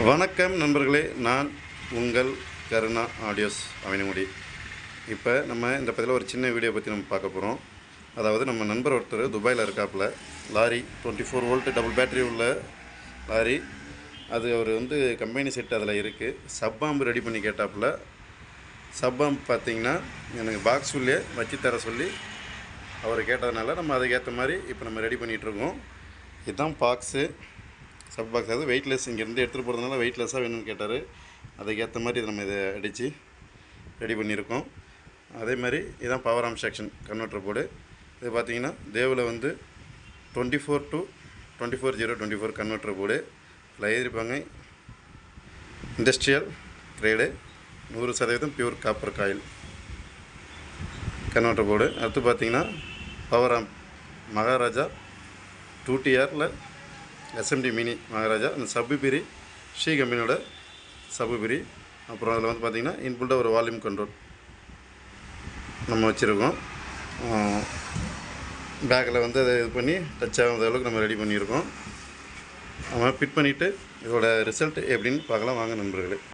வணக்கம் நண்பர்களே, நான் உங்கள் கருணா ஆடியோஸ் அவனிமுடி. இப்போ நம்ம இந்த பதிவில் ஒரு சின்ன வீடியோ பற்றி நம்ம பார்க்க போகிறோம். அதாவது நம்ம நண்பர் ஒருத்தர் துபாயில் இருக்காப்புல. லாரி 24 வோல்ட் டபுள் பேட்டரி உள்ள லாரி. அது அவர் கம்பெனி செட் அதில் இருக்குது. சப்பாம்பு ரெடி பண்ணி கேட்டாப்புல. சப்பாம்பு பார்த்திங்கன்னா எனக்கு பாக்ஸ் உள்ளே வச்சு தர சொல்லி அவர் கேட்டதுனால நம்ம அதுக்கேற்ற மாதிரி இப்போ நம்ம ரெடி பண்ணிகிட்ருக்கோம். இதுதான் பாக்ஸு, சப் பாக்ஸ். அது வெயிட்லெஸ், இங்கேருந்து எடுத்துகிட்டு போகிறதுனால வெயிட்லெஸ்ஸாக வேணும்னு கேட்டார். அதுக்கேற்ற மாதிரி நம்ம இதை அடித்து ரெடி பண்ணியிருக்கோம். அதே மாதிரி இதுதான் பவர் ஆம் செக்ஷன் கன்வெர்ட்டர் போர்டு. இது பார்த்திங்கன்னா தேவில் 24 to 24024 கன்வெர்ட்டர் போர்டு. இதில் எழுதியிருப்பாங்க industrial grade 100% pure copper coil converter board. அடுத்து பார்த்திங்கன்னா பவர் ஆம் மகாராஜா 2TRல SMD மினி மகாராஜா. அந்த சப்புபிரி ஸ்ரீ கம்பெனியோட சப்புபிரி. அப்புறம் அதில் பார்த்திங்கன்னா இன்புல்டாக ஒரு வால்யூம் கண்ட்ரோல் நம்ம வச்சுருக்கோம். பேக்கில் அதை இது பண்ணி டச் ஆகாத அளவுக்கு நம்ம ரெடி பண்ணியிருக்கோம். நம்ம ஃபிட் பண்ணிவிட்டு இதோட ரிசல்ட் எப்படின்னு பார்க்கலாம் வாங்க நண்பர்களே.